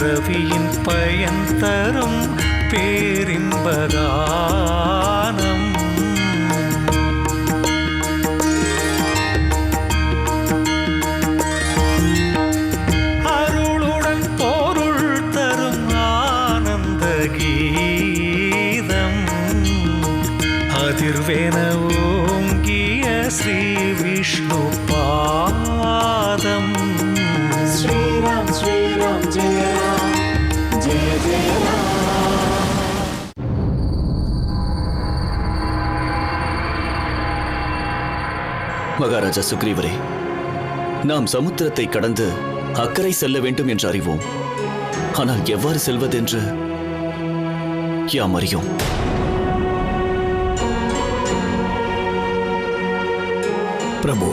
பிறவியின் பயன் தரும் பேரின்பகானம். அருளுடன் பொருள் தரும் ஆனந்த கீதம். அதிர்வேன ஓங்கிய ஸ்ரீ விஷ்ணு பாதம். ஸ்ரீராம் ஸ்ரீராம் ஜெய ராம் ஜெய ஜெய ராம். மகாராஜா சுக்ரீவரே, நாம் சமுத்திரத்தை கடந்து அக்கறை செல்ல வேண்டும் என்று அறிவோம். ஆனால் எவ்வாறு செல்வதென்று யாம் அறியோம். பிரபு,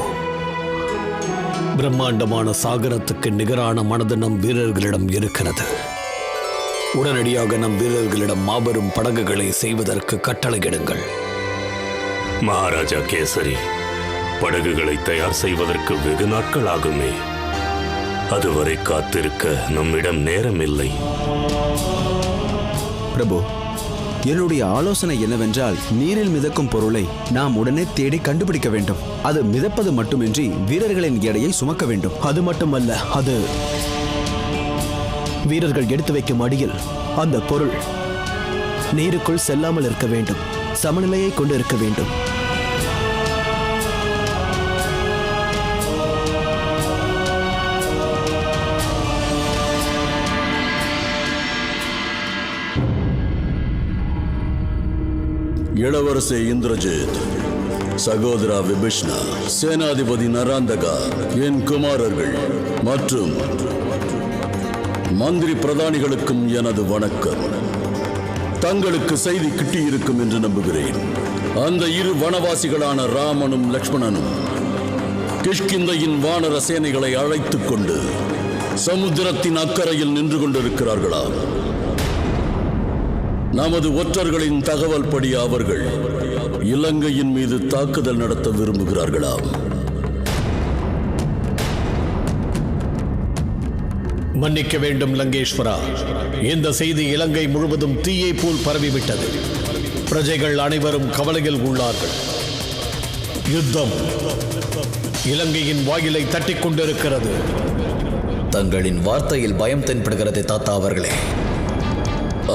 பிரம்மாண்டமான சாகரத்துக்கு நிகரான மனது நம் வீரர்களிடம் இருக்கிறது. உடனடியாக நம் வீரர்களிடம் மாபெரும் படகுகளை செய்வதற்கு கட்டளையிடுங்கள். மகாராஜா கேசரி, படகுகளை தயார் செய்வதற்கு வெகு நாட்கள் ஆகுமே. அதுவரை காத்திருக்க நம்மிடம் நேரம் இல்லை. பிரபு, என்னுடைய ஆலோசனை என்னவென்றால், நீரில் மிதக்கும் பொருளை நாம் உடனே தேடி கண்டுபிடிக்க வேண்டும். அது மிதப்பது மட்டுமின்றி வீரர்களின் எடையை சுமக்க வேண்டும். அது மட்டுமல்ல, அது வீரர்கள் எடுத்து வைக்கும் அடியில் அந்த பொருள் நீருக்குள் செல்லாமல் இருக்க வேண்டும். சமநிலையை கொண்டு இருக்க வேண்டும். இளவரசே இந்திரஜித், சகோதரா விபீஷ்ணா, சேனாதிபதி நராந்தகா, என் குமாரர்கள் மற்றும் மந்திரி பிரதானிகளுக்கும் எனது வணக்கம். தங்களுக்கு செய்தி கிட்டியிருக்கும் என்று நம்புகிறேன். அந்த இரு வனவாசிகளான ராமனும் லக்ஷ்மணனும் கிஷ்கிந்தையின் வானர சேனைகளை அழைத்துக் கொண்டு சமுத்திரத்தின் அக்கறையில் நின்று கொண்டிருக்கிறார்களாம். நமது ஒற்றர்களின் தகவல் படி அவர்கள் இலங்கையின் மீது தாக்குதல் நடத்த விரும்புகிறார்களாம். மன்னிக்க வேண்டும் லங்கேஸ்வரா, இந்த செய்தி இலங்கை முழுவதும் தீயை போல் பரவிவிட்டது. பிரஜைகள் அனைவரும் கவலையில் உள்ளார்கள். யுத்தம் இலங்கையின் வாயிலை தட்டிக் கொண்டிருக்கிறது. தங்களின் வார்த்தையில் பயம் தென்படுகிறது தாத்தா அவர்களே.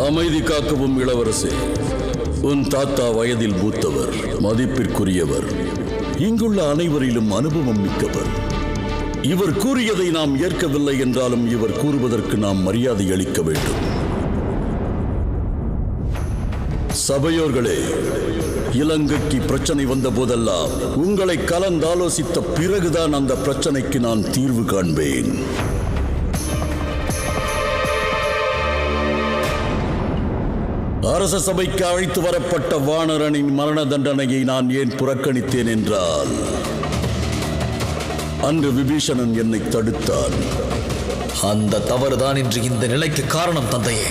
அமைதி காக்கவும் இளவரசே. உன் தாத்தா வயதில் மூத்தவர், மதிப்பிற்குரியவர், இங்குள்ள அனைவரிலும் அனுபவம் மிக்கவர். இவர் கூறியதை நாம் ஏற்கவில்லை என்றாலும் இவர் கூறுவதற்கு நாம் மரியாதை அளிக்க வேண்டும். சபையோர்களே, இலங்கைக்கு பிரச்சனை வந்த போதெல்லாம் உங்களை கலந்தாலோசித்த பிறகுதான் அந்த பிரச்சனைக்கு நான் தீர்வு காண்பேன். அரச சபைக்கு அழைத்து வரப்பட்ட வானரனின் மரண தண்டனையை நான் ஏன் புறக்கணித்தேன் என்றால், அன்று விபீஷணன் என்னை தடுத்தான். அந்த தவறுதான் இன்று இந்த நிலைக்கு காரணம் தந்தையே.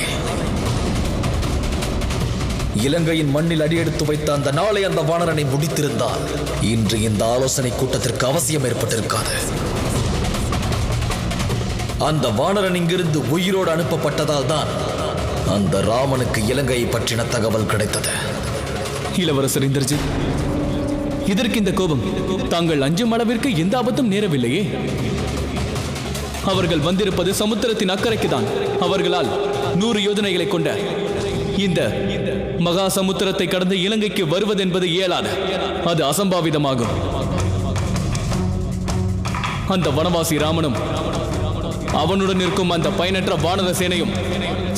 இலங்கையின் மண்ணில் அடியெடுத்து வைத்த அந்த நாளை அந்த வானரனை முடித்திருந்தால் இன்று இந்த ஆலோசனை கூட்டத்திற்கு அவசியம் ஏற்பட்டிருக்காது. அந்த வானரன் இங்கிருந்து உயிரோடு அனுப்பப்பட்டதால் தான் அந்த ராமனுக்கு இலங்கையை பற்றின தகவல் கிடைத்தது. இளவரசர் இந்திரஜித், இதற்கு இந்த கோபம் தாங்கள் அஞ்சும் அளவிற்கு எந்த ஆபத்தும் நேரவில்லையே. அவர்கள் வந்திருப்பது சமுத்திரத்தின் அக்கறைக்குதான். அவர்களால் 100 யோஜனைகளை கொண்ட இந்த மகா சமுத்திரத்தை கடந்து இலங்கைக்கு வருவதென்பது இயலாது. அது அசம்பாவிதமாகும். அந்த வனவாசி ராமனும் அவனுடன் இருக்கும் அந்த பயனற்ற வானர சேனையும்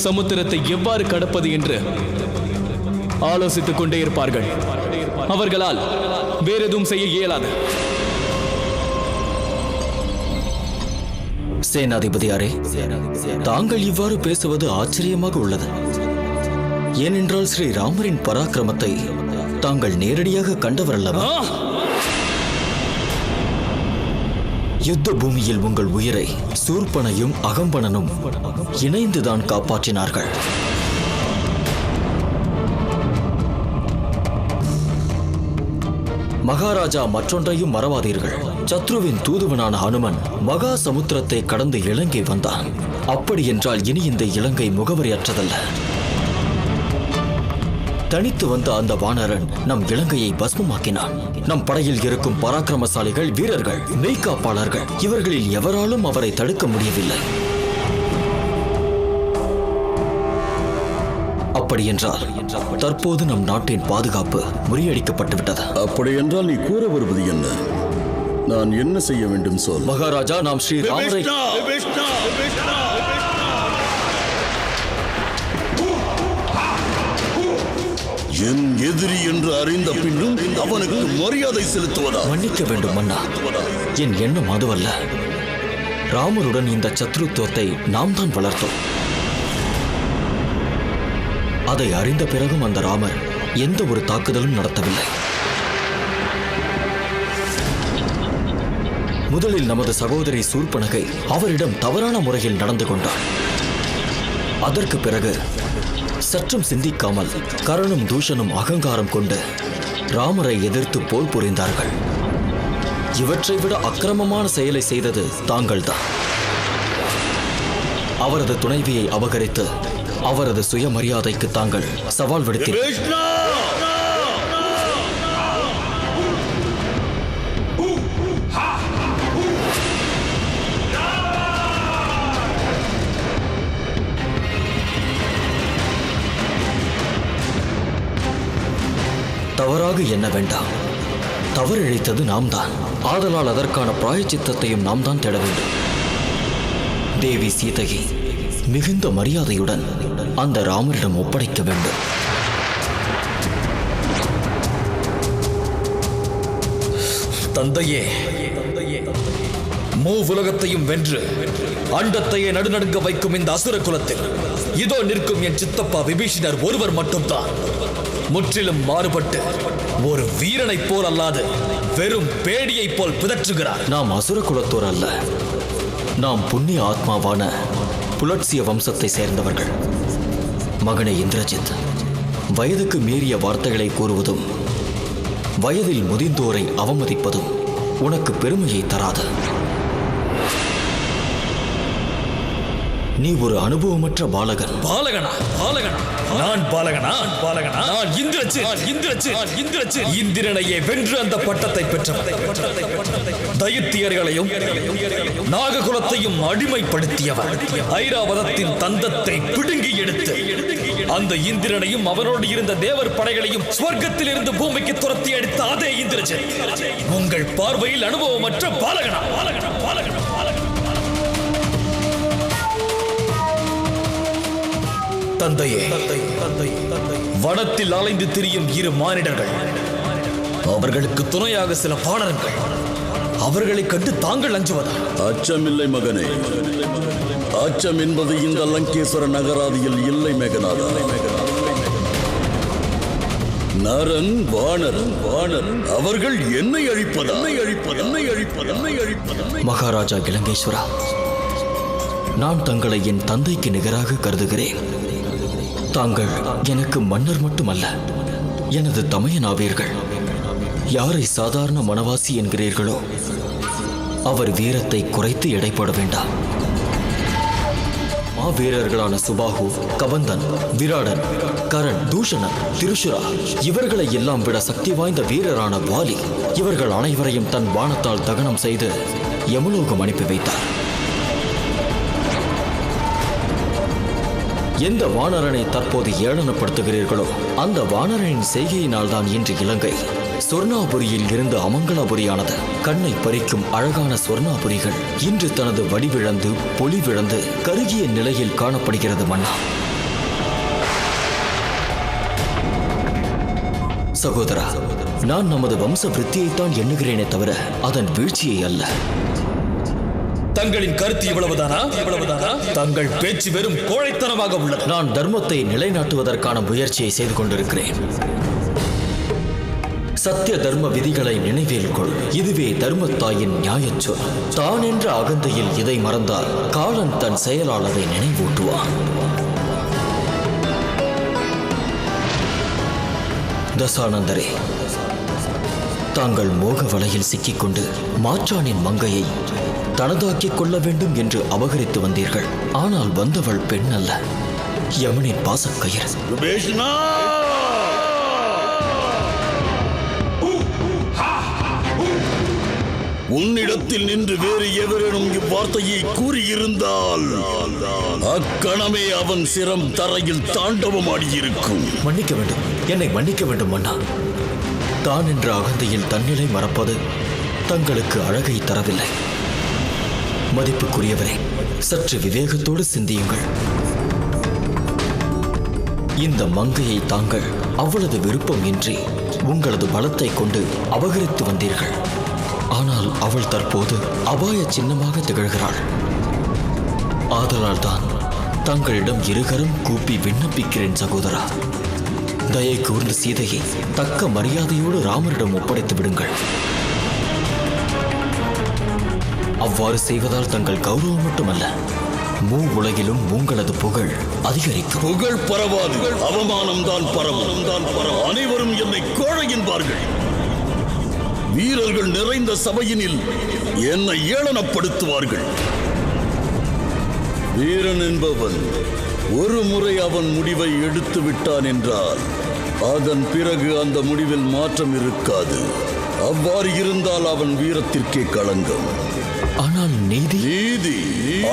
சமுத்திரத்தை எவ்வாறு கடப்பது என்று ஆலோசித்துக் கொண்டே இருப்பார்கள். அவர்களால் வேறெதுவும் செய்ய இயலாது. சேனாதிபதியாரே, தாங்கள் இவ்வாறு பேசுவது ஆச்சரியமாக உள்ளது. ஏனென்றால் ஸ்ரீ ராமரின் பராக்கிரமத்தை தாங்கள் நேரடியாக கண்டவர் அல்லவா? யுத்த பூமியில் உங்கள் உயிரை சூர்பனையும் அகம்பனனும் இணைந்துதான் காப்பாற்றினார்கள். மகாராஜா மற்றொன்றையும் மறவாதீர்கள். சத்ருவின் தூதுவனான ஹனுமன் மகா சமுத்திரத்தை கடந்து இலங்கை வந்தான். அப்படி என்றால் இனி இந்த இலங்கை முகவரியற்றதல்ல. தனித்து வந்த அந்த வானரன் நம் இலங்கையை பஸ்மமாக்கினான். நம் படையில் இருக்கும் பராக்கிரமசாலிகள், வீரர்கள், மெய்காப்பாளர்கள் இவர்களில் எவராலும் அவரை தடுக்க முடியவில்லை. அப்படி என்றால் தற்போது நம் நாட்டின் பாதுகாப்பு முறியடிக்கப்பட்டு விட்டது. அப்படி என்றால் நீ கூற வருவது என்ன? நான் என்ன செய்ய வேண்டும் சொல். மகாராஜா, நாம் ஸ்ரீ ராமரை என் எதிரி என்று அறிந்த பின்னும் அவனுக்கு மரியாதை செலுத்துவதா? மன்னிக்க வேண்டும் மன்னா, என் எண்ணம் அதுவல்ல. ராமருடன் இந்த சத்ருத்துவத்தை நாம் தான் வளர்த்தோம். அதை அறிந்த பிறகும் அந்த ராமர் எந்த ஒரு தாக்குதலும் நடத்தவில்லை. முதலில் நமது சகோதரி சூர்பனகை அவரிடம் தவறான முறையில் நடந்து கொண்டார். அதற்கு பிறகு சற்றும் சிந்திக்காமல் கரணும் தூஷணும் அகங்காரம் கொண்டு ராமரை எதிர்த்து போர் புரிந்தார்கள். இவற்றை விட அக்கிரமமான செயலை செய்தது தாங்கள்தான். அவரது துணைவியை அபகரித்து அவரது சுயமரியாதைக்கு தாங்கள் சவால் விடுத்தீர்கள். தவறாக எண்ண வேண்டாம். தவறிழைத்தது நாம் தான். ஆதலால் அதற்கான பிராயச்சித்தத்தையும் நாம் தான் தேட வேண்டும். தேவி சீதையை மிகுந்த மரியாதையுடன் அந்த ராமரிடம் ஒப்படைக்க வேண்டும். தந்தையே, மூவுலகத்தையும் வென்று அண்டத்தையே நடுநடுங்க வைக்கும் இந்த அசுர குலத்தில் இதோ நிற்கும் என் சித்தப்பா விபீஷணர் ஒருவர் மட்டும்தான் முற்றிலும் மாறுபட்டு ஒரு வீரனை போல் அல்லாது வெறும் பேடியை போல் பிதற்றுகிறார். நாம் அசுர குலத்தோர் அல்ல. நாம் புண்ணிய ஆத்மாவான புலட்சிய வம்சத்தை சேர்ந்தவர்கள். மகனே இந்திரஜித், வயதுக்கு மீறிய வார்த்தைகளை கூறுவதும் வயதில் முதிர்ந்தோரை அவமதிப்பதும் உனக்கு பெருமையை தராது. நீ ஒரு அனுபவமற்ற பாலகன். பாலகனா? பாலகனா? நான் பாலகனா? பாலகனா? நான் இந்திரனையே வென்று அந்த பட்டத்தை பெற்றவன். தைத்தியர்களையும் நாககுலத்தையும் அடிமைப்படுத்தியவர். ஐராவதத்தின் தந்தத்தை பிடுங்கி எடுத்து அந்த இந்திரனையும் அவனோடு இருந்த தேவர் படைகளையும் ஸ்வர்க்கத்தில் இருந்து பூமிக்கு துரத்தி அடித்த அதே இந்திரஜித் உங்கள் பார்வையில் அனுபவமற்ற பாலகனா? பாலகனா? பாலகனா? தந்தையே, வனத்தில் அலைந்து திரியும் இரு மானிடர்கள், அவர்களுக்கு துணையாக சில பாடர்கள், அவர்களை கண்டு தாங்கள் அஞ்சுவதா? அச்சமில்லை மகனே. அச்சம் என்பது இந்த லங்கேஸ்வர நகராதியில் இல்லை மேகநாதா. நரன் வானரன் அவர்கள் என்னை அழிப்பது. மகாராஜா இலங்கேஸ்வரா, நான் தங்களை என் தந்தைக்கு நிகராக கருதுகிறேன். தாங்கள் எனக்கு மன்னர் மட்டுமல்ல, எனது தமையனாவீர்கள். யாரை சாதாரண மனவாசி என்கிறீர்களோ அவர் வீரத்தை குறைத்து எடைப்பட வேண்டாம். மாவீரர்களான சுபாகு, கபந்தன், விராடன், கரண், தூஷணன், திருஷுரா இவர்களை எல்லாம் விட சக்தி வாய்ந்த வீரரான வாலி இவர்கள் அனைவரையும் தன் பாணத்தால் தகனம் செய்து யமலோகம் அனுப்பி வைத்தார். எந்த வானரனை தற்போது ஏளனப்படுத்துகிறீர்களோ அந்த வானரனின் செய்கையினால் தான் இன்று இலங்கை சொர்ணாபுரியில் இருந்து அமங்கலாபுரியானது. கண்ணை பறிக்கும் அழகான சொர்ணாபுரிகள் இன்று தனது வடிவிழந்து பொலிவிழந்து கருகிய நிலையில் காணப்படுகிறது மன்னா. சகோதரா, நான் நமது வம்ச விருத்தியைத்தான் எண்ணுகிறேனே தவிர அதன் வீழ்ச்சியை அல்ல. தங்களின் கருத்து இவ்வளவுதானா? தங்கள் பேச்சு வெறும் கோழைத்தனமாக உள்ளது. நான் தர்மத்தை நிலைநாட்டுவதற்கான முயற்சியை செய்து கொண்டிருக்கிறேன். சத்திய தர்ம விதிகளை நினைவில் கொள். இதுவே தர்மத்தாயின் நியாயச்சொல். தான் என்ற அகந்தையில் இதை மறந்தால் காலன் தன் செயலால் அதை நினைவூட்டுவான். தசானந்தரே, தாங்கள் மோக வலையில் சிக்கிக்கொண்டு மாற்றானின் மங்கையை தனதாக்கிக் கொள்ள வேண்டும் என்று அபகரித்து வந்தீர்கள். ஆனால் வந்தவள் பெண் அல்ல, யமனின் பாசக்கயிறு. விபீஷணா! உன்னிடத்தில் நின்று வேறு எவரேனும் இவ்வார்த்தையை கூறியிருந்தால் அக்கணமே அவன் சிரம் தரையில் தாண்டவமாடியிருக்கும். மன்னிக்க வேண்டும், என்னை மன்னிக்க வேண்டும் மன்னா. தான் என்ற அகந்தையில் தன்னிலை மறப்பது தங்களுக்கு அழகை தரவில்லை. மதிப்புக்குரியவரே, சற்று விவேகத்தோடு சிந்தியுங்கள். இந்த மங்கையை தாங்கள் அவ்வளவு விருப்பம் இன்றி உங்களது பலத்தை கொண்டு அபகரித்து வந்தீர்கள். ஆனால் அவள் தற்போது அபாய சின்னமாக திகழ்கிறாள். ஆதலால் தான் தங்களிடம் இருகரம் கூப்பி விண்ணப்பிக்கிறேன் சகோதரா. தயை கூர்ந்த சீதையை தக்க மரியாதையோடு ராமரிடம் ஒப்படைத்து விடுங்கள். அவ்வாறு செய்வதால் தங்கள் கௌரவம் மட்டுமல்ல, உலகிலும் உங்களது புகழ் அதிகரிக்கும். புகழ் பரவாது, அவமானம் தான் பரவும். அனைவரும் என்னை கோழை என்பார்கள். வீரர்கள் நிறைந்த சபையினில் என்னை ஏளனப்படுத்துவார்கள். வீரன் என்பவன் ஒரு முறை அவன் முடிவை எடுத்து விட்டான் என்றால் அதன் பிறகு அந்த முடிவில் மாற்றம் இருக்காது. அவ்வாறு இருந்தால் அவன் வீரத்திற்கே களங்கம். ஆனால் நீதி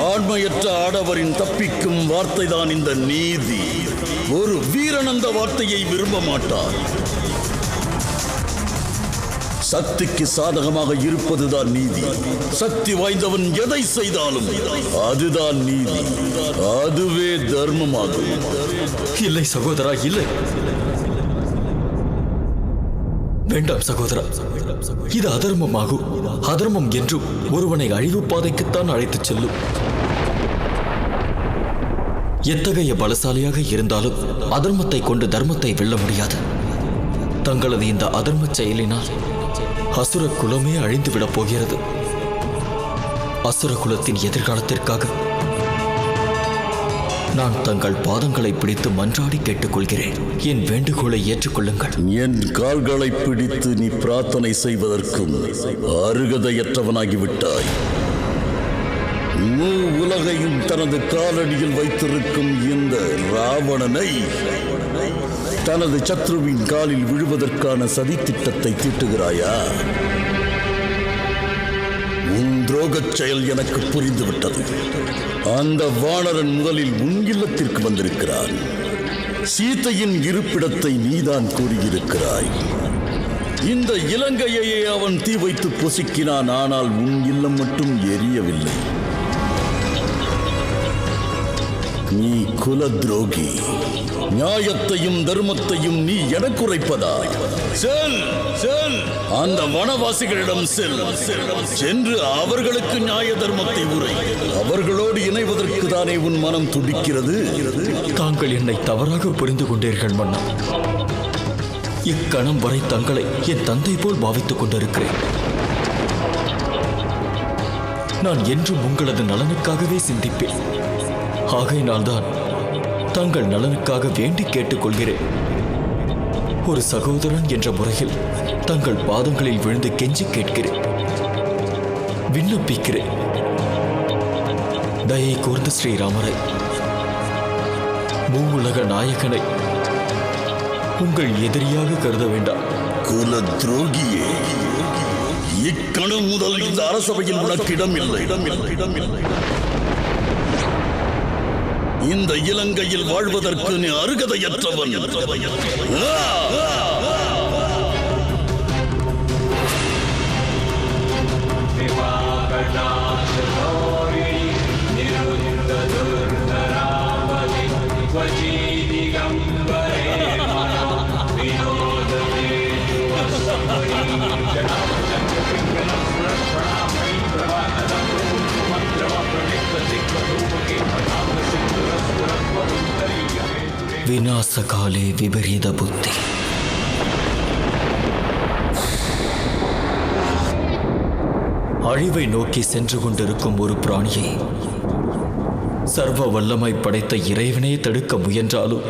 ஆண்மையற்ற ஆடவரின் தப்பிக்கும் வார்த்தைதான் இந்த நீதி. ஒரு வீரன் அந்த வார்த்தையை விரும்ப மாட்டான். சக்திக்கு சாதகமாக இருப்பதுதான் நீதி. சக்தி வாய்ந்தவன் எதை செய்தாலும் அதுதான் நீதி, அதுவே தர்மமாகும். இல்லை சகோதரா, இல்லை. வேண்டாம் சகோதரா, இது அதர்மமாகும். அதர்மம் என்றும் ஒருவனை அழிவு பாதைக்குத்தான் அழைத்துச் செல்லும். எத்தகைய பலசாலியாக இருந்தாலும் அதர்மத்தை கொண்டு தர்மத்தை வெல்ல முடியாது. தங்களது இந்த அதர்ம செயலினால் அசுர குலமே அழிந்துவிடப் போகிறது. அசுர குலத்தின் எதிர்காலத்திற்காக நான் தங்கள் பாதங்களை பிடித்து மன்றாடி கேட்டுக்கொள்கிறேன். என் வேண்டுகோளை ஏற்றுக்கொள்ளுங்கள். என் கால்களை பிடித்து நீ பிரார்த்தனை செய்வதற்கும் அருகதையற்றவனாகிவிட்டாய். உலகையும் தனது காலடியில் வைத்திருக்கும் இந்த ராவணனை தனது சத்ருவின் காலில் விழுவதற்கான சதி திட்டத்தை தீட்டுகிறாயா? உன் துரோகச் செயல் எனக்கு புரிந்துவிட்டது. அந்த வானரன் முதலில் உன் இல்லத்திற்கு வந்திருக்கிறான். சீதையின் இருப்பிடத்தை நீதான் கூறியிருக்கிறாய். இந்த இலங்கையையே அவன் தீ வைத்து பொசுக்கினான். ஆனால் உன் இல்லம் மட்டும் எரியவில்லை. நீ குல துரோகி. நியாயத்தையும் தர்மத்தையும் நீ எனக்கு உரைப்பதா? செல் செல், அந்த வனவாசிகளிடம் சென்று அவர்களுக்கு நியாய தர்மத்தை உரை. அவர்களோடு இணைவதற்கு தானே உன் மனம் துடிக்கிறது. தாங்கள் என்னை தவறாக புரிந்து கொண்டீர்கள் மன்னா. இக்கணம் வரை தங்களை என் தந்தை போல் பாவித்துக் கொண்டிருக்கிறேன். நான் என்றும் உங்களது நலனுக்காகவே சிந்திப்பேன். ஆகையினால்தான் தங்கள் நலனுக்காக வேண்டி கேட்டுக்கொள்கிறேன். ஒரு சகோதரன் என்ற முறையில் தங்கள் பாதங்களில் விழுந்து கெஞ்சி கேட்கிறேன், விண்ணப்பிக்கிறேன். தயை கூர்ந்த ஸ்ரீராமரை, மூவுலக நாயகனை உங்கள் எதிரியாக கருத வேண்டாம். குல துரோகியே, இக்கணம் முதல் இந்த அரசவையில் உனக்கு இடமில்லை. இந்த இலங்கையில் வாழ்வதற்கு நீ அருகதையற்றவன். விநாசகாலே விபரீத புத்தி. அழிவை நோக்கி சென்று கொண்டிருக்கும் ஒரு பிராணியை சர்வ வல்லமை படைத்த இறைவனே தடுக்க முயன்றாலும்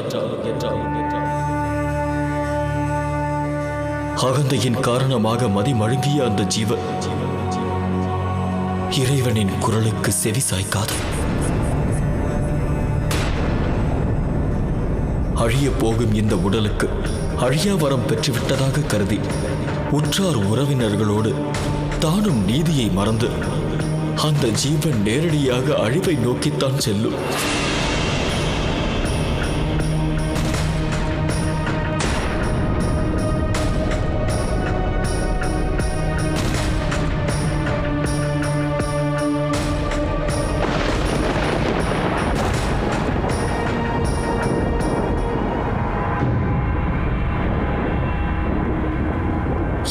அகந்தையின் காரணமாக மதிமழுங்கிய அந்த ஜீவன் இறைவனின் குரலுக்கு செவி சாய்க்காது அழிய போகும் இந்த உடலுக்கு அழியா வரம் பெற்றுவிட்டதாக கருதி உற்றார் உறவினர்களோடு தானும் நீதியை மறந்து அந்த ஜீவன் நேரடியாக அழிவை நோக்கித்தான் செல்லும்.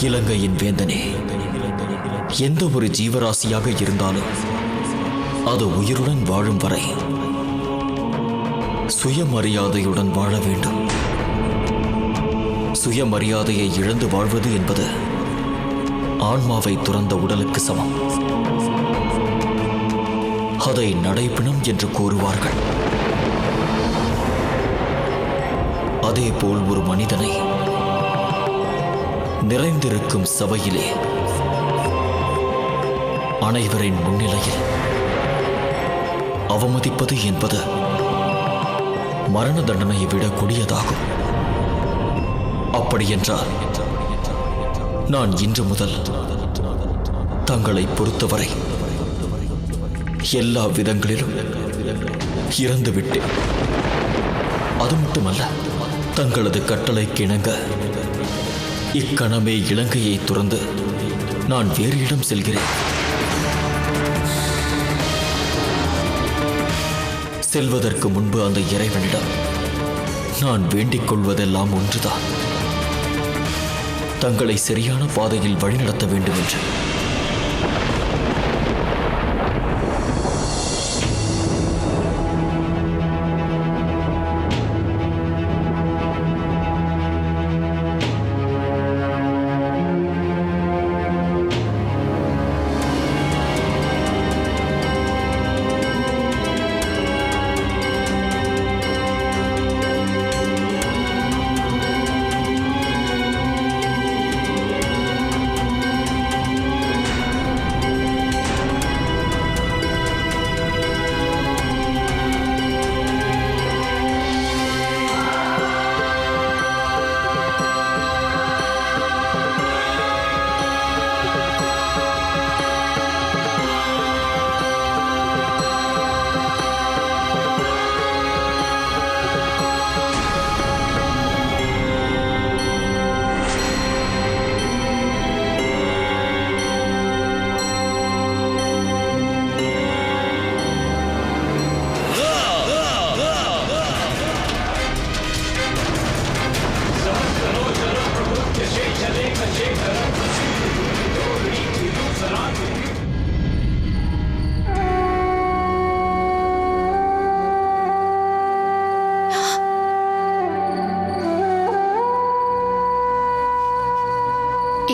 இலங்கையின் வேந்தனே, எந்த ஒரு ஜீவராசியாக இருந்தாலும் அது உயிருடன் வாழும் வரை சுயமரியாதையுடன் வாழ வேண்டும். சுயமரியாதையை இழந்து வாழ்வது என்பது ஆன்மாவை துறந்த உடலுக்கு சமம். அதை நடைப்பிணம் என்று கூறுவார்கள். அதேபோல் ஒரு மனிதனை நிறைந்திருக்கும் சபையிலே அனைவரின் முன்னிலையில் அவமதிப்பது என்பது மரண தண்டனையை விட கொடியதாகும். அப்படியென்றால் நான் இன்று முதல் தங்களை பொறுத்தவரை எல்லா விதங்களிலும் இறந்துவிட்டேன். அது மட்டுமல்ல, தங்களது கட்டளைக்கு இணங்க இக்கணமே இலங்கையை துறந்து நான் வேறு இடம் செல்கிறேன். செல்வதற்கு முன்பு அந்த இறைவனிடம் நான் வேண்டிக் கொள்வதெல்லாம் ஒன்றுதான், தங்களை சரியான பாதையில் வழிநடத்த வேண்டும் என்று.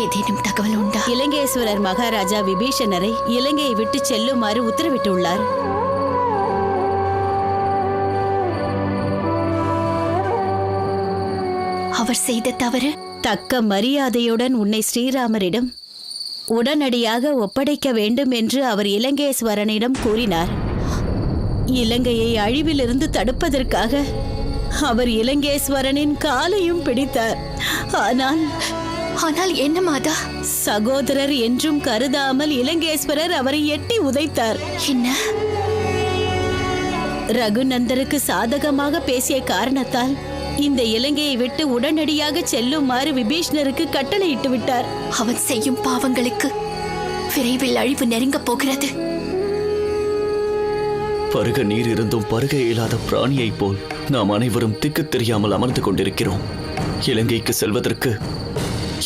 ஏதேனும் தகவல் உண்டா? இலங்கேஸ்வரர் மகாராஜா விபீஷணரை இலங்கையை விட்டு செல்லுமாறு உத்தரவிட்டுள்ளார். அவர் செய்த தவறு? தக்க மரியாதையுடன் உன்னை ஸ்ரீராமரிடம் உடனடியாக ஒப்படைக்க வேண்டும் என்று அவர் இலங்கேஸ்வரனிடம் கூறினார். இலங்கையை அழிவிலிருந்து தடுப்பதற்காக அவர் இலங்கேஸ்வரனின் காலையும் பிடித்தார். ஆனால் என்ன மாதா? சகோதரர் என்றும் கருதாமல் இலங்கேஸ்வரர் அவரை எட்டி உதைத்தார். என்ன? ரகுநந்தருக்கு சாதகமாக பேசிய காரணத்தால் இந்த இலங்கையை விட்டு உடனடியாக செல்லுமாறு விபீஷ்ணருக்கு கட்டளையிட்டு விட்டார். அவன் செய்யும் பாவங்களுக்கு விரைவில் அழிவு நெருங்கப் போகிறது. பருக நீர் இருந்தும் பருக இயலாத பிராணியைப் போல் நாம் அனைவரும் திக்கு தெரியாமல் அமர்ந்து கொண்டிருக்கிறோம். இலங்கைக்கு செல்வதற்கு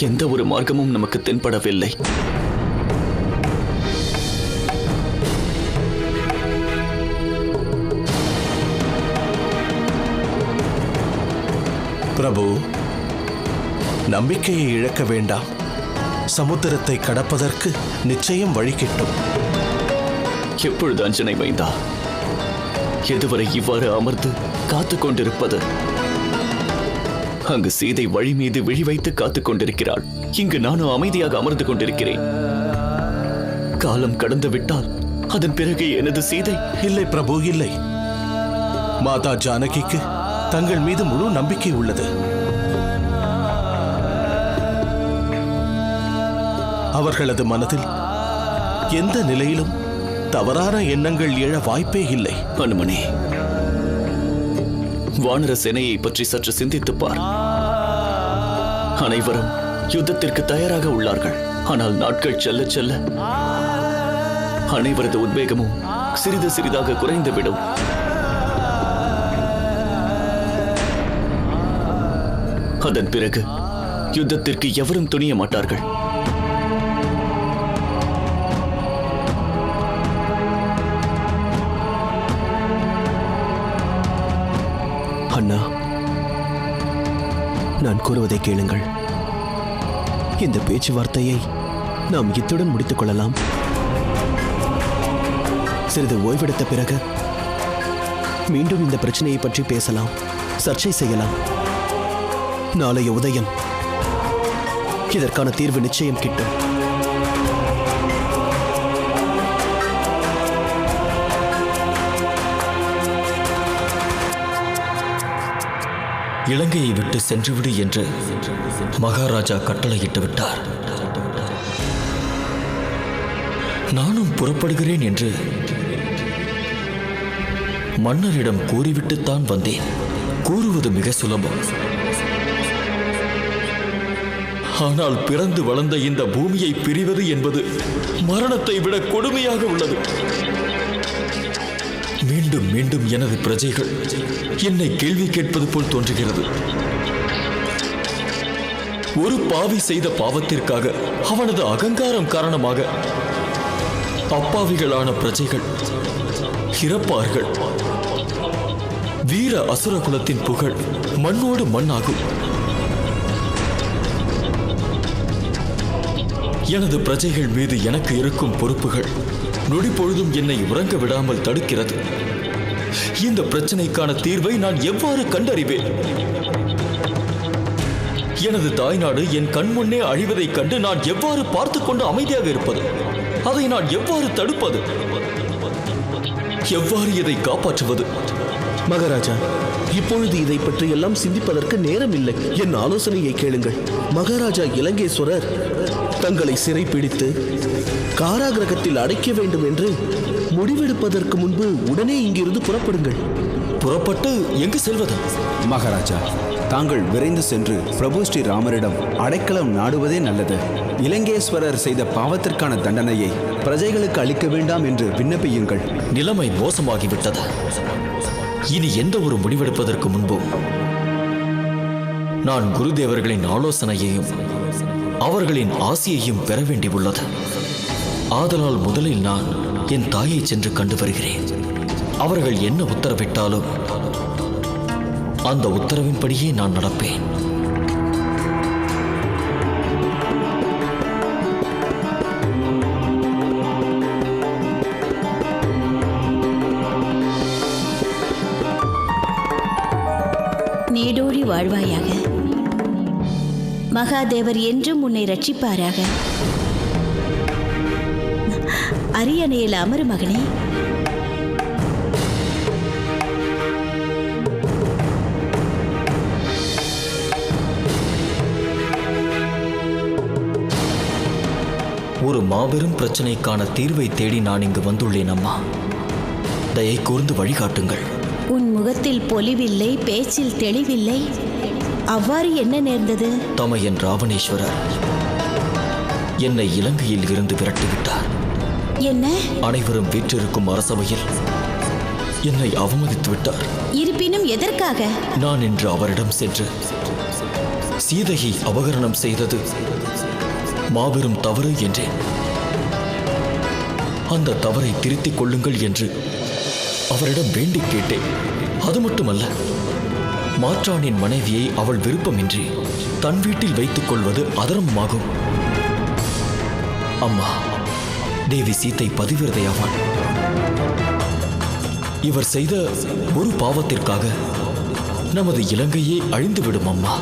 எந்த ஒரு மார்க்கமும் நமக்கு தென்படவில்லை. பிரபு, நம்பிக்கையை இழக்க வேண்டாம். சமுத்திரத்தை கடப்பதற்கு நிச்சயம் வழி கிட்டும். எப்பொழுது அஞ்சனை மைந்தா? எதுவரை இவ்வாறு அமர்ந்து காத்துக் கொண்டிருப்பது? அங்கு சீதை வழி மீது விழி வைத்து காத்துக் கொண்டிருக்கிறாள். இங்கு நானும் அமைதியாக அமர்ந்து கொண்டிருக்கிறேன். காலம் கடந்து விட்டால் அதன் பிறகு எனது சீதை. இல்லை பிரபு, இல்லை. மாதா ஜானகிக்கு தங்கள் மீது முழு நம்பிக்கை உள்ளது. அவர்களது மனதில் எந்த நிலையிலும் தவறான எண்ணங்கள் எழ வாய்ப்பே இல்லை. அனுமனே, வானர சேனையை பற்றி சற்று சிந்தித்துப் பார். அனைவரும் யுத்தத்திற்கு தயாராக உள்ளார்கள். ஆனால் நாட்கள் செல்ல செல்ல அனைவரது உத்வேகமும் சிறிது சிறிதாக குறைந்துவிடும். அதன் பிறகு யுத்தத்திற்கு எவரும் துணிய மாட்டார்கள். அண்ணா, நான் கூறுவதை கேளுங்கள். இந்த பேச்சுவார்த்தையை நாம் இத்துடன் முடித்துக் கொள்ளலாம். சிறிது ஓய்வெடுத்த பிறகு மீண்டும் இந்த பிரச்சனையை பற்றி பேசலாம், சர்ச்சை செய்யலாம். நாளைய உதயம் இதற்கான தீர்வு நிச்சயம் கிட்டும். இலங்கையை விட்டு சென்றுவிடு என்று மகாராஜா கட்டளையிட்டு விட்டார். நானும் புறப்படுகிறேன் என்று மன்னரிடம் கூறிவிட்டுத்தான் வந்தேன். கூறுவது மிக சுலபம். ஆனால் பிறந்து வளர்ந்த இந்த பூமியை பிரிவது என்பது மரணத்தை விட கொடுமையாக உள்ளது. மீண்டும் மீண்டும் எனது பிரஜைகள் என்னை கேள்வி கேட்பது போல் தோன்றுகிறது. ஒரு பாவி செய்த பாவத்திற்காக அவனது அகங்காரம் காரணமாக அப்பாவிகளான பிரஜைகள் இறப்பார்கள். வீர அசுர குலத்தின் புகழ் மண்ணோடு மண்ணாகும். எனது பிரஜைகள் மீது எனக்கு இருக்கும் பொறுப்புகள் நொடி பொழுதும் என்னை உறங்க விடாமல் தடுக்கிறது. இந்த பிரச்சனைக்கான தீர்வை நான் எவ்வாறு கண்டறிவேன்? எனது தாய்நாடு என் கண் முன்னே அழிவதைக் கண்டு நான் எவ்வாறு பார்த்து கொண்டு அமைதியாக இருப்பது? அதை நான் எவ்வாறு தடுப்பது? எவ்வாறு இதை காப்பாற்றுவது? மகாராஜா, இப்பொழுது இதை பற்றி எல்லாம் சிந்திப்பதற்கு நேரம் இல்லை. என் ஆலோசனையை கேளுங்கள். மகாராஜா இலங்கேஸ்வரர் தங்களை சிறைப்பிடித்து காராகிரகத்தில் அடைக்க வேண்டும் என்று முடிவெடுப்பதற்கு முன்பு உடனே இங்கிருந்து புறப்படுங்கள். புறப்பட்டு எங்கு செல்வது? மகாராஜா, தாங்கள் விரைந்து சென்று பிரபு ஸ்ரீ ராமரிடம் அடைக்கலம் நாடுவதே நல்லது. இலங்கேஸ்வரர் செய்த பாவத்திற்கான தண்டனையை பிரஜைகளுக்கு அளிக்க வேண்டாம் என்று விண்ணப்பியுங்கள். நிலைமை மோசமாகிவிட்டது. இனி எந்த ஒரு முடிவெடுப்பதற்கு முன்பும் நான் குருதேவர்களின் ஆலோசனையையும் அவர்களின் ஆசியையும் பெற வேண்டியுள்ளது. ஆதலால் முதலில் நான் என் தாயை சென்று கண்டு வருகிறேன். அவர்கள் என்ன உத்தரவிட்டாலும் அந்த உத்தரவின்படியே நான் நடப்பேன். நீடூழி வாழ்வாயாக. மகாதேவர் என்றும் உன்னை ரட்சிப்பாராக. அரியணையில் அமரு மகனே. ஒரு மாபெரும் பிரச்சனைக்கான தீர்வை தேடி நான் இங்கு வந்துள்ளேன் அம்மா. தயை கூர்ந்து வழிகாட்டுங்கள். உன் முகத்தில் பொலிவில்லை, பேச்சில் தெளிவில்லை. அவ்வாறு என்ன நேர்ந்தது? தமையன் ராவணேஸ்வரர் என்னை இலங்கையில் இருந்து விரட்டிவிட்டார். என்ன? அனைவரும் வீற்றிருக்கும் அரசவையில் என்னை அவமதித்து விட்டார். இருப்பினும் எதற்காக? நான் இன்று அவரிடம் சென்று சீதையை அபகரணம் செய்தது மாபெரும் தவறு என்றேன். அந்த தவறை திருத்திக் கொள்ளுங்கள் என்று அவரிடம் வேண்டி கேட்டேன். அது மட்டுமல்ல, மாற்றானின் மனைவியை அவள் விருப்பமின்றி தன் வீட்டில் வைத்துக் கொள்வது அதர்மமாகும். அம்மா, தேவி சீதை பதிவிரதையாவாள். இவர் செய்த ஒரு பாவத்திற்காக நமது இலங்கையே அழிந்துவிடும் அம்மா.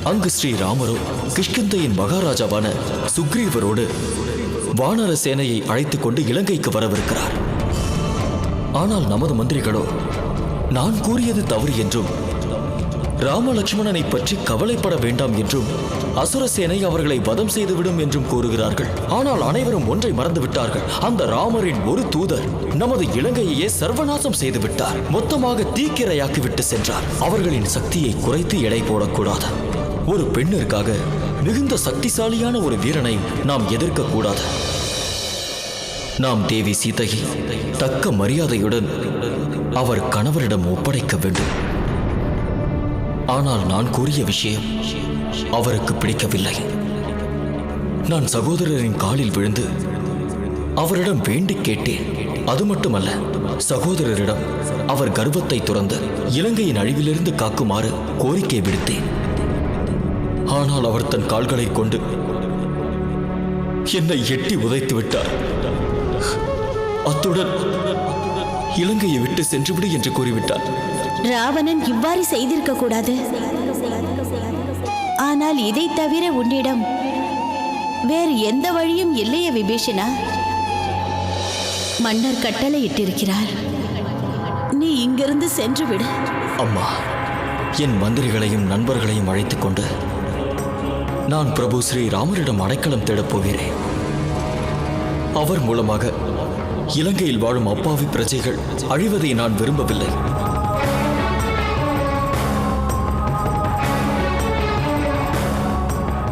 அங்கு ஸ்ரீராமரோ கிஷ்கிந்தையின் மகாராஜாவான சுக்ரீவரோடு வானர சேனையை அழைத்துக் கொண்டு இலங்கைக்கு வரவிருக்கிறார். ஆனால் நமது மந்திரிகளோ நான் கூறியது தவறு என்றும் ராமலட்சுமணனை பற்றி கவலைப்பட வேண்டாம் என்றும் அசுர சேனை அவர்களை வதம் செய்துவிடும் என்றும் கூறுகிறார்கள். ஆனால் அனைவரும் ஒன்றை மறந்துவிட்டார்கள். அந்த ராமரின் ஒரு தூதர் நமது இலங்கையையே சர்வநாசம் செய்து விட்டார். மொத்தமாக தீக்கிரையாக்கிவிட்டு சென்றார். அவர்களின் சக்தியை குறைத்து எடை போடக்கூடாது. ஒரு பெண்ணிற்காக மிகுந்த சக்திசாலியான ஒரு வீரனை நாம் எதிர்க்க கூடாது. நாம் தேவி சீதையை தக்க மரியாதையுடன் அவர் கணவரிடம் ஒப்படைக்க வேண்டும். ஆனால் நான் கூறிய விஷயம் அவருக்கு பிடிக்கவில்லை. நான் சகோதரரின் காலில் விழுந்து அவரிடம் வேண்டி கேட்டேன். அது மட்டுமல்ல, சகோதரரிடம் அவர் கர்வத்தை துறந்து இலங்கையின் அழிவிலிருந்து காக்குமாறு கோரிக்கை விடுத்தேன். ஆனால் அவர் தன் கால்களை கொண்டு என்னை எட்டி உதைத்து விட்டார். அத்துடன் இலங்கையை விட்டு சென்றுவிடு என்று கூறிவிட்டார். ராவணன் இவ்வாறு செய்திருக்க கூடாது. ஆனால் இதை தவிர உன்னிடம் வேறு எந்த வழியும் இல்லையே விபீஷணா? மன்னர் கட்டளை இட்டிருக்கிறார். நீ இங்கிருந்து சென்று விடு. அம்மா, என் மந்திரிகளையும் நண்பர்களையும் அழைத்துக் கொண்டு நான் பிரபு ஸ்ரீராமரிடம் அடைக்கலம் தேடப் போகிறேன். அவர் மூலமாக இலங்கையில் வாழும் அப்பாவி பிரஜைகள் அழிவதை நான் விரும்பவில்லை.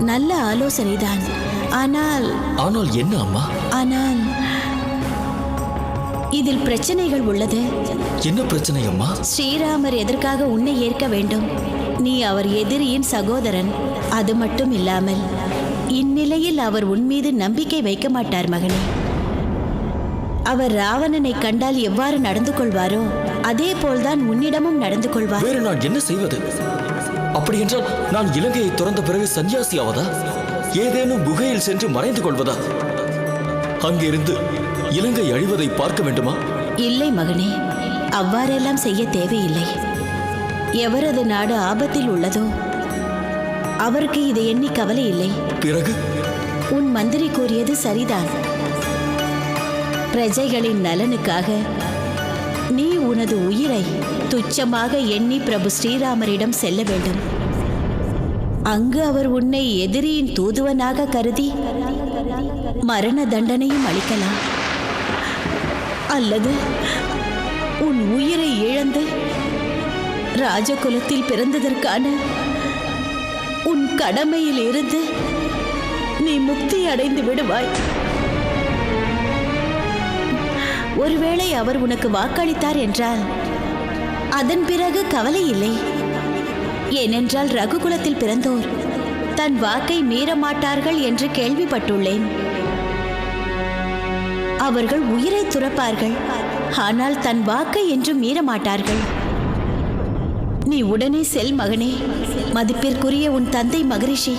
நல்ல ஆலோசனைதான். ஆனால் என்ன அம்மா? ஆனால் இதில் பிரச்சனைகள் உள்ளது. என்ன பிரச்சனை அம்மா? ஸ்ரீராமர் எதற்காக உன்னை ஏற்க வேண்டும்? நீ அவர் எதிரியின் சகோதரன். அது மட்டும் இல்லாமல் இந்நிலையில் அவர் உன் மீது நம்பிக்கை வைக்க மாட்டார் மகனே. அவர் ராவணனை கண்டால் எவ்வாறு நடந்து கொள்வாரோ அதே போல்தான் உன்னிடமும் நடந்து கொள்வார். வேறு நான் என்ன செய்வது? அப்படி என்றால் நான் இலங்கையை துறந்த பிறகு சன்னியாசி ஆவதா? ஏதேனும் குகையில் சென்று மறைந்து கொள்வதா? அங்கிருந்து இலங்கை அழிவதை பார்க்க வேண்டுமா? இல்லை மகனே, அவ்வாறெல்லாம் செய்ய தேவையில்லை. எவரது நாடு ஆபத்தில் உள்ளதோ அவருக்கு இதை எண்ணி கவலை இல்லை. பிறகு உன் மந்திரி கூறியது சரிதான். பிரஜைகளின் நலனுக்காக நீ உனது உயிரை துச்சமாக எண்ணி பிரபு ஸ்ரீராமரிடம் செல்ல வேண்டும். அங்கு அவர் உன்னை எதிரியின் தூதுவனாக கருதி மரண தண்டனையும் அளிக்கலாம். அல்லது உன் உயிரை இழந்து ராஜகுலத்தில் பிறந்ததற்கான உன் கடமையில் இருந்து நீ முக்தி அடைந்து விடுவாய். ஒருவேளை அவர் உனக்கு வாக்களித்தார் என்றால் அதன் பிறகு கவலை இல்லை. ஏனென்றால் ரகுகுலத்தில் பிறந்தோர் தன் வாக்கை மீற மாட்டார்கள் என்று கேள்விப்பட்டுள்ளேன். அவர்கள் உயிரை துறப்பார்கள், ஆனால் தன் வாக்கை என்றும் மீற மாட்டார்கள். நீ உடனே செல் மகனே. மதிப்பிற்குரிய உன் தந்தை மகரிஷி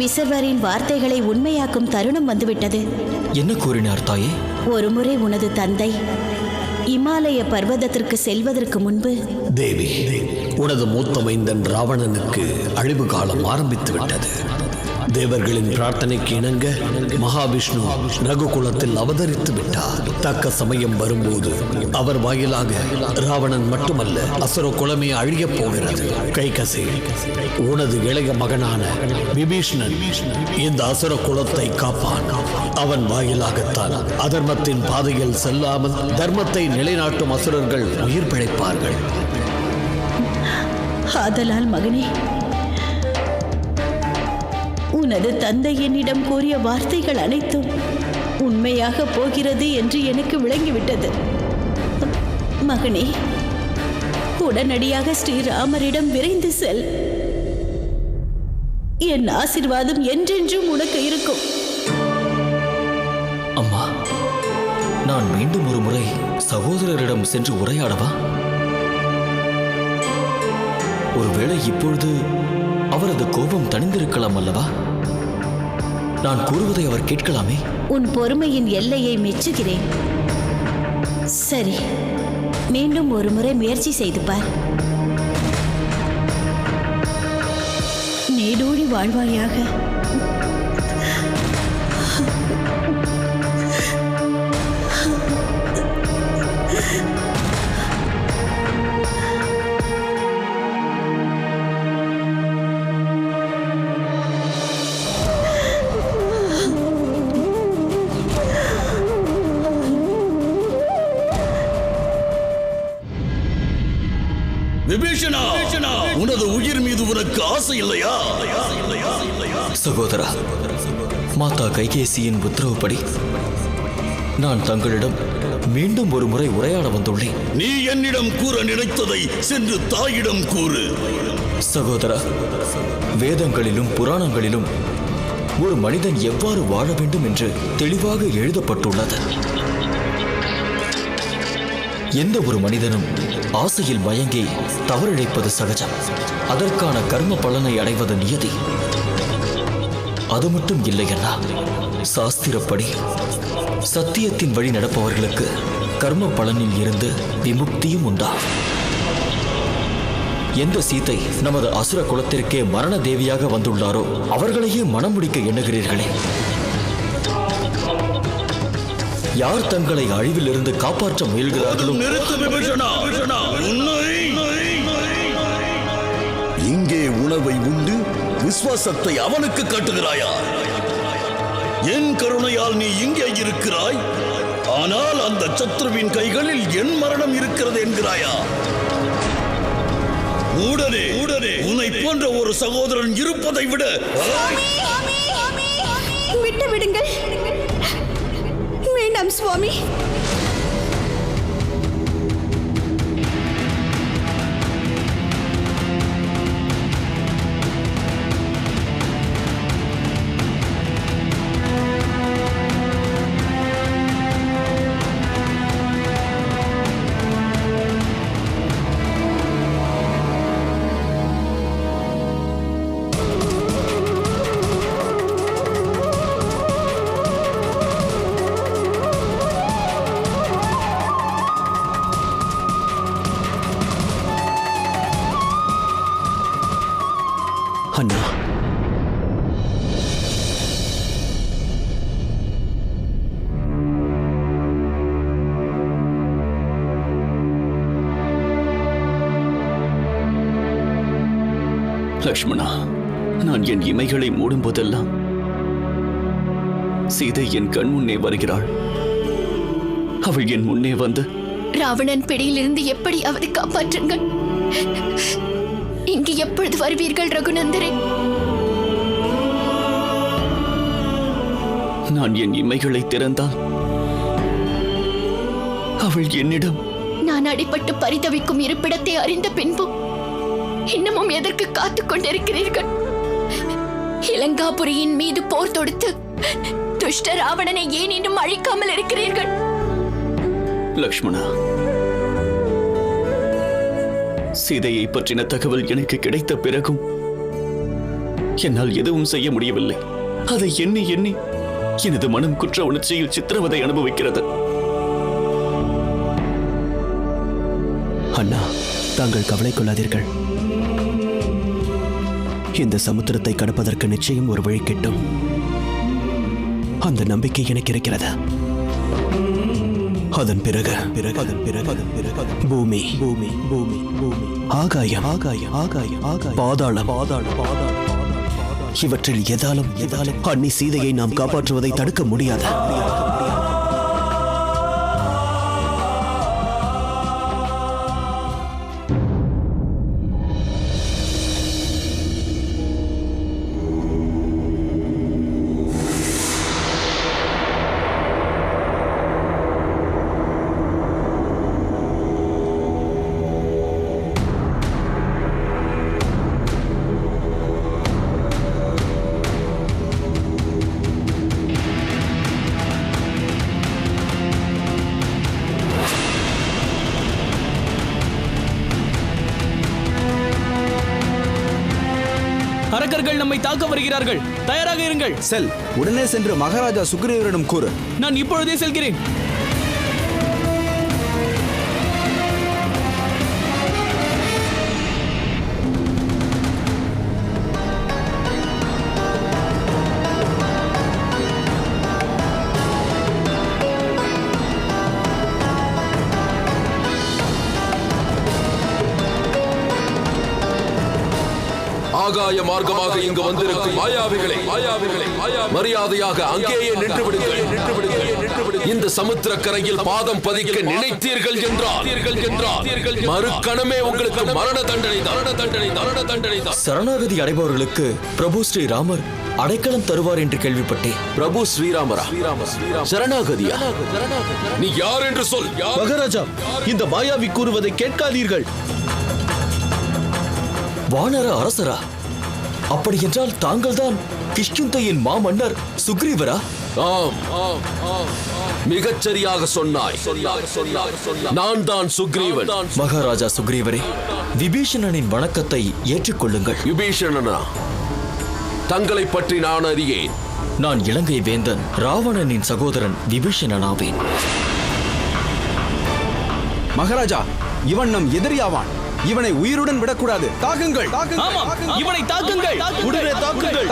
விசர்வரின் வார்த்தைகளை உண்மையாக்கும் தருணம் வந்துவிட்டது. என்ன கூறினார் தாயே? ஒருமுறை உனது தந்தை இமாலய பர்வதத்திற்கு செல்வதற்கு முன்பு, தேவி, உனது மூத்த மைந்தன் ராவணனுக்கு அழிவு காலம் ஆரம்பித்து விட்டது. தேவர்களின் பிரார்த்தனைக்கு இணங்க மகாவிஷ்ணு ரகுகுலத்தில் அவதரித்து விட்டார். தக்க சமயம் வரும்போது அவர் வாயிலாக ராவணன் மட்டுமல்ல அசுர குலமே அழியப் போகிறது. கைகசே, உனது இளைய மகனான விபீஷ்ணன் இந்த அசுர குலத்தை காப்பான். அவன் வாயிலாகத்தான் அதர்மத்தின் பாதையில் செல்லாமல் தர்மத்தை நிலைநாட்டும் அசுரர்கள் உயிர் பிழைப்பார்கள். ஆதலால் மகனே, உனது தந்தை என்னிடம் கூறிய வார்த்தைகள் அனைத்தும் உண்மையாக போகிறது என்று எனக்கு விளங்கிவிட்டது. மகனே, உடனடியாக ஸ்ரீராமரிடம் விரைந்து செல். என் ஆசீர்வாதம் என்றென்றும் உனக்கு இருக்கும். அம்மா, நான் மீண்டும் ஒரு முறை சகோதரரிடம் சென்று உரையாடவா? ஒருவேளை இப்பொழுது அவரது கோபம் தணிந்திருக்கலாம் அல்லவா? நான் கூறுவதை அவர் கேட்கலாமே. உன் பொறுமையின் எல்லையை மெச்சுகிறேன். சரி, மீண்டும் ஒரு முறை முயற்சி செய்து பார். நீ நீடூழி வாழ்வாயாக. விபீஷணா, உனது உயிர் மீது உனக்கு ஆசை இல்லையா? சகோதரா, மாதா கைகேசியின் உத்தரவுப்படி நான் தங்களிடம் மீண்டும் ஒரு முறை உரையாட வந்துள்ளேன். நீ என்னிடம் கூற நினைத்ததை சென்று தாயிடம் கூறு. சகோதரா, வேதங்களிலும் புராணங்களிலும் ஒரு மனிதன் எவ்வாறு வாழ வேண்டும் என்று தெளிவாக எழுதப்பட்டுள்ளது. எந்த ஒரு மனிதனும் ஆசையில் மயங்கி தவறிழைப்பது சகஜம். அதற்கான கர்ம பலனை அடைவது நியதி. அது மட்டும் இல்லையென்னா, சாஸ்திரப்படி சத்தியத்தின் வழி நடப்பவர்களுக்கு கர்ம பலனில் இருந்து விமுக்தியும் உண்டா. எந்த சீதை நமது அசுர குலத்திற்கே மரண தேவியாக வந்துள்ளாரோ அவர்களையே மனம் முடிக்க எண்ணுகிறீர்களே. யார் தங்களை அழிவில் இருந்து காப்பாற்ற முயல்கிறார்களோ. இங்கே உணவை உண்டு விசுவாசத்தை அவனுக்கு காட்டுகிறாயா? என் கருணையால் நீ இங்கே இருக்கிறாய், ஆனால் அந்த சத்ருவின் கைகளில் என் மரணம் இருக்கிறது என்கிறாயா? உடனே உன்னை போன்ற ஒரு சகோதரன் இருப்பதை விட விட்டு விடுங்கள். வேண்டாம் சுவாமி. அண்ணா, லக்ஷ்மணா, நான் என் இமைகளை மூடும் போதெல்லாம் சீதை என் கண் முன்னே வருகிறாள். அவள் என் முன்னே வந்து, ராவணன் பிடியிலிருந்து எப்படியாவது காப்பாற்றுங்கள். இங்கு எப்பொழுது வருவீர்கள் ரகுநந்தரே? நான் என் இமைகளை திறந்தால் அவள் என்னிடம், நான் அடிபட்டு பரிதவிக்கும் இருப்பிடத்தை அறிந்த பின்பும் இன்னமும் எதற்கு காத்துக் கொண்டிருக்கிறீர்கள்? இலங்காபுரியின் மீது போர் தொடுத்து துஷ்ட ராவணனை ஏன் இன்னும் அழிக்காமல் இருக்கிறீர்கள்? லக்ஷ்மணா, சீதையை பற்றின தகவல் எனக்கு கிடைத்த பிறகும் என்னால் எதுவும் செய்ய முடியவில்லை. அதை எண்ணி எண்ணி எனது மனம் குற்ற உணர்ச்சியில் சித்திரவதை அனுபவிக்கிறது. அண்ணா, தாங்கள் கவலை கொள்ளாதீர்கள். இந்த சமுத்திரத்தை கடப்பதற்கு நிச்சயம் ஒரு வழி கிட்டும். அந்த நம்பிக்கை எனக்கு இருக்கிறது. அதன் பிறகு பூமி பூமி பூமி பூமி ஆகாயம் ஆகாயம் ஆகாயம் ஆகாயம் பாதாளம் பாதாளம் பாதாளம் இவற்றில் எதாலும் அன்னி சீதையை நாம் காப்பாற்றுவதை தடுக்க முடியாது. அரக்கர்கள் நம்மை தாக்க வருகிறார்கள். தயாராக இருங்கள். செல், உடனே சென்று மகாராஜா சுக்ரீவரிடம் கூறு. நான் இப்பொழுதே செல்கிறேன். ஆகாய மார்க்கமாக இங்கு வந்திருக்கும் மாயாவிகளை மரியாதையாக அங்கேயே நின்று விடுங்கள். இந்த சமுத்திரக்கரையில் பாதம் பதிக்க நினைத்தீர்கள் என்றால் மறுகணமே உங்களுக்கு மரண தண்டனை தான். சரணாகதி அடைபவர்களுக்கு பிரபு ஸ்ரீராமர் அடைக்கலம் தருவார் என்று கேள்விப்பட்டேன். பிரபு ஸ்ரீராமரா? சரணாகதியா? நீ யார் என்று சொல். மகாராஜா, இந்த மாயாவி கூறுவதை கேட்காதீர்கள். வானர அரசரா? அப்படி என்றால் தாங்கள் தான் கிஷ்கிந்தையின் மாமன்னர் சுக்ரீவரா? ஆம், மிகச்சரியாக சொன்னாய். நான் தான் சுக்ரீவன். மகாராஜா சுக்ரீவரே, விபீஷணனின் வணக்கத்தை ஏற்றுக்கொள்ளுங்கள். விபீஷணனா? தங்களை பற்றி நான் அறியேன். நான் இலங்கை வேந்தன் ராவணனின் சகோதரன் விபீஷணனாவேன். மகாராஜா, இவன் நம் எதிரியாவான். இவனை உயிருடன் விடக்கூடாது. தாக்குங்கள், இவனை தாக்குங்கள், உடனே தாக்குங்கள்,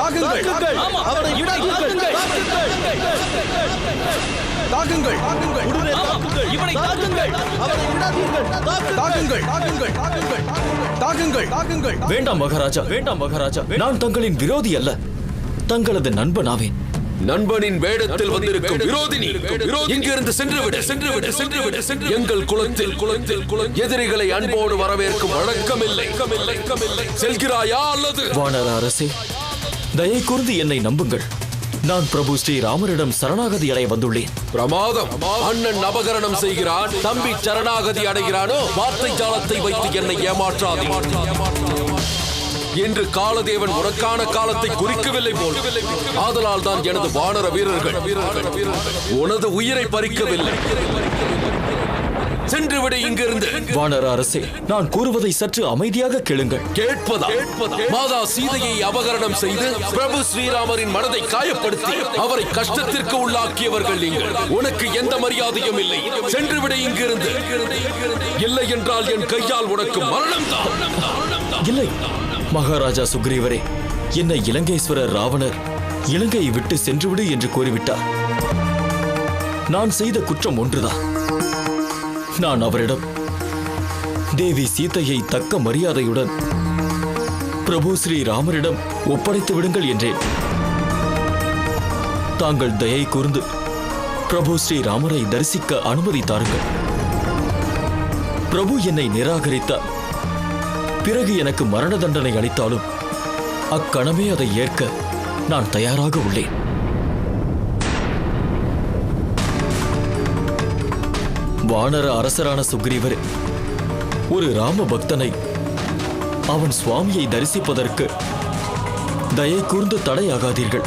அவனை விடாதீர்கள். தாக்குங்கள், உடனே தாக்குங்கள், இவனை தாக்குங்கள், அவனை விடாதீர்கள். தாக்குங்கள். வேண்டாம் மகாராஜா, வேண்டாம் மகாராஜா. நான் தங்களின் விரோதி அல்ல, தங்களது நண்பனாவேன். நண்பனின் வேடத்தில் வந்திருக்கும் விரோதினி, இங்கிருந்து சென்றுவிடு. எங்கள் குலத்தில் எதிரிகளை அன்போடு வரவேற்கும் வழக்கமில்லை. செல்கிறாயா அல்லது? வானர அரசே, தயை கூர்ந்து என்னை நம்புங்கள். நான் பிரபு ஸ்ரீராமரிடம் சரணாகதி அடைய வந்துள்ளேன். பிரமாதம். அண்ணன் அபகரணம் செய்கிறான், தம்பி சரணாகதி அடைகிறானோ? வார்த்தை ஜாலத்தை வைத்து என்னை ஏமாற்றாதே. என்று காலதேவன் உனக்கான காலத்தை குறிக்கவில்லை போல். ஆதலால் தான் எனது வானர வீரர்கள் உனது உயிரை பறிக்கவில்லை. சென்று விட இங்கிருந்து. வானர அரசே, நான் கூறுவதை சற்று அமைதியாக கேளுங்கள். கேட்பதா? மாதா சீதையை அபகரணம் செய்து பிரபு ஸ்ரீராமரின் மனதை காயப்படுத்தி அவரை கஷ்டத்திற்கு உள்ளாக்கியவர்கள் நீங்கள். உனக்கு எந்த மரியாதையும் இல்லை. சென்று விட இங்கிருந்து. இல்லை என்றால் என் கையால் உனக்கு மரணம் தான். இல்லை மகாராஜா சுக்ரீவரே, என்னை இலங்கேஸ்வரர் ராவணர் இலங்கையை விட்டு சென்றுவிடு என்று கூறிவிட்டார். நான் செய்த குற்றம் ஒன்றுதான். நான் அவரிடம் தேவி சீதையை தக்க மரியாதையுடன் பிரபு ஸ்ரீ ராமரிடம் ஒப்படைத்து விடுங்கள் என்றேன். தாங்கள் தயை கூர்ந்து பிரபு ஸ்ரீ ராமரை தரிசிக்க அனுமதி தாருங்கள். பிரபு என்னை நிராகரித்தார். பிறகு எனக்கு மரண தண்டனை அளித்தாலும் அக்கணமே அதை ஏற்க நான் தயாராக உள்ளேன். வானர அரசரான சுக்ரீவர் ஒரு ராம பக்தனை அவன் சுவாமியை தரிசிப்பதற்கு தயை கூர்ந்து தடையாகாதீர்கள்.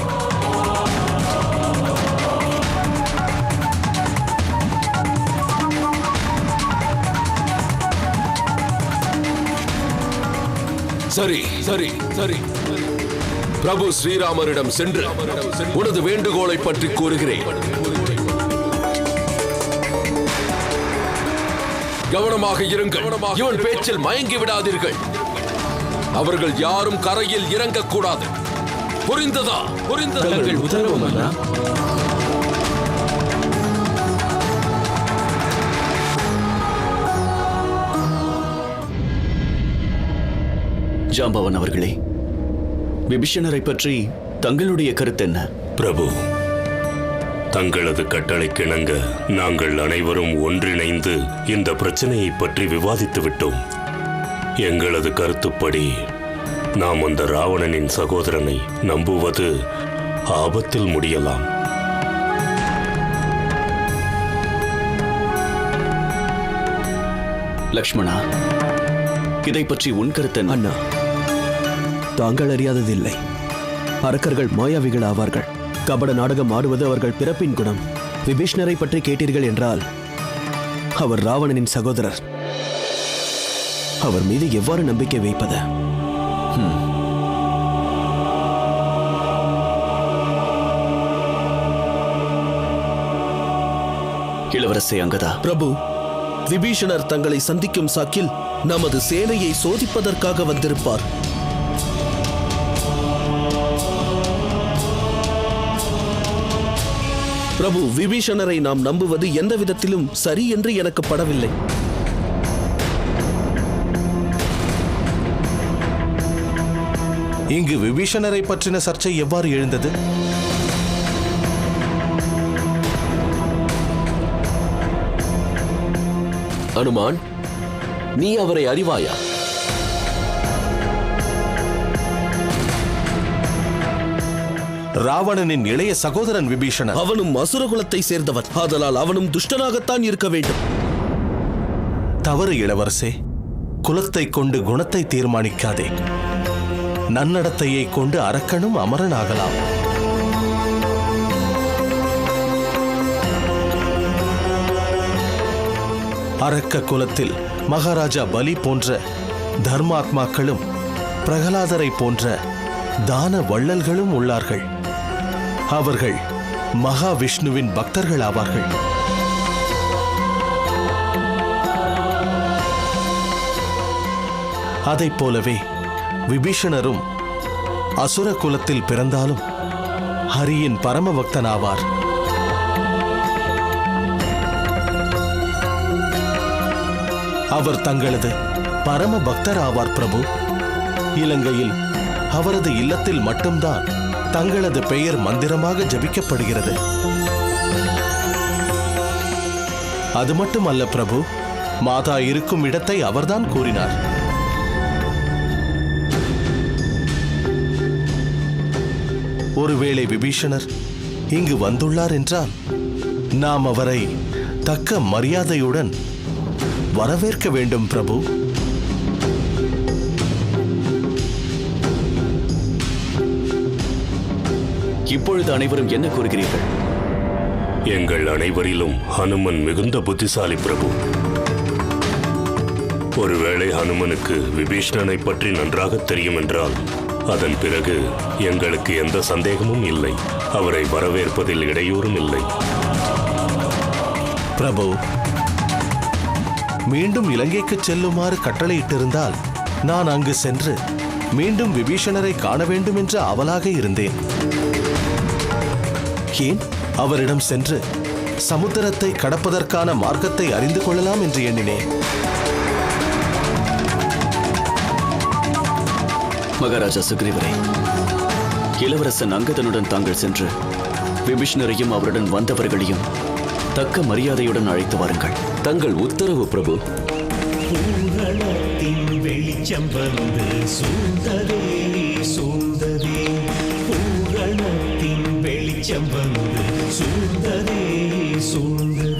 சரி. பிரபு ஸ்ரீராமரிடம் சென்று உனது வேண்டுகோளை பற்றி கூறுகிறேன். கவனமாக இருங்கள். இவன் பேச்சில் மயங்கி விடாதீர்கள். அவர்கள் யாரும் கரையில் இறங்கக்கூடாது. புரிந்ததா? உத்தரவு. ஜாம்பவன் அவர்களே, விபீஷணரை பற்றி தங்களுடைய கருத்து என்ன? பிரபு, தங்களது கட்டளைக்கிணங்க நாங்கள் அனைவரும் ஒன்றிணைந்து இந்த பிரச்சனையை பற்றி விவாதித்து விட்டோம். எங்களது கருத்துப்படி நாம் அந்த ராவணனின் சகோதரனை நம்புவது ஆபத்தில் முடியலாம். லக்ஷ்மணா, இதை பற்றி உன் கருத்து என்ன? அண்ணா, தாங்கள் அறியாததில்லை. அரக்கர்கள் மாயாவிகள் ஆவார்கள். கபட நாடகம் ஆடுவது அவர்கள் பிறப்பின் குணம். விபீஷ்ணரை பற்றி கேட்டீர்கள் என்றால் அவர் ராவணனின் சகோதரர். அவர் மீது எவ்வாறு நம்பிக்கை வைப்பது? இளவரசே அங்கதா. பிரபு, விபீஷணர் தங்களை சந்திக்கும் சாக்கில் நமது சேனையை சோதிப்பதற்காக வந்திருப்பார். பிரபு, விபீஷணரை நாம் நம்புவது எந்த விதத்திலும் சரி என்று எனக்கு படவில்லை. இங்கு விபீஷணரை பற்றின சர்ச்சை எவ்வாறு எழுந்தது? அனுமான், நீ அவரை அறிவாயா? ராவணனின் இளைய சகோதரன் விபீஷணன். அவனும் அசுர குலத்தை சேர்ந்தவன், ஆதலால் அவனும் துஷ்டனாகத்தான் இருக்க வேண்டும். தவறு இளவரசே. குலத்தை கொண்டு குணத்தை தீர்மானிக்காதே. நன்னடத்தையை கொண்டு அரக்கனும் அமரனாகலாம். அரக்க குலத்தில் மகாராஜா பலி போன்ற தர்மாத்மாக்களும் பிரகலாதரை போன்ற தான வள்ளல்களும் உள்ளார்கள். அவர்கள் மகாவிஷ்ணுவின் பக்தர்கள் ஆவார்கள். அதைப் போலவே விபீஷணரும் அசுர குலத்தில் பிறந்தாலும் ஹரியின் பரம பக்தனாவார். அவர் தங்களது பரம பக்தர் ஆவார் பிரபு. இலங்கையில் அவரது இல்லத்தில் மட்டும்தான் தங்களது பெயர் மந்திரமாக ஜபிக்கப்படுகிறது. அது மட்டுமல்ல பிரபு, மாதா இருக்கும் இடத்தை அவர்தான் கூறினார். ஒருவேளை விபீஷணர் இங்கு வந்துள்ளார் என்றால் நாம் அவரை தக்க மரியாதையுடன் வரவேற்க வேண்டும் பிரபு. இப்பொழுது அனைவரும் என்ன கூறுகிறீர்கள்? எங்கள் அனைவரிலும் ஹனுமன் மிகுந்த புத்திசாலி பிரபு. ஒருவேளை ஹனுமனுக்கு விபீஷணனை பற்றி நன்றாக தெரியும் என்றால் அதன் பிறகு எங்களுக்கு எந்த சந்தேகமும் இல்லை. அவரை வரவேற்பதில் இடையூறும் இல்லை. பிரபு, மீண்டும் இலங்கைக்கு செல்லுமாறு கட்டளையிட்டிருந்தால் நான் அங்கு சென்று மீண்டும் விபீஷணரை காண வேண்டும் என்று ஆவலாக இருந்தேன். ஏன் அவரிடம் சென்று சமுத்திரத்தை கடப்பதற்கான மார்க்கத்தை அறிந்து கொள்ளலாம் என்று எண்ணினேன். மகாராஜா சுக்ரீவரே, இளவரசன் அங்கதனுடன் தாங்கள் சென்று விபீஷணரையும் அவருடன் வந்தவர்களையும் தக்க மரியாதையுடன் அழைத்து வாருங்கள். தங்கள் உத்தரவு பிரபு. வெளிச்சம் வந்து சூழ்ந்ததே சூழ்ந்ததே, பூரணத்தின் வெளிச்சம் வந்து சூழ்ந்ததே சூழ்ந்ததே.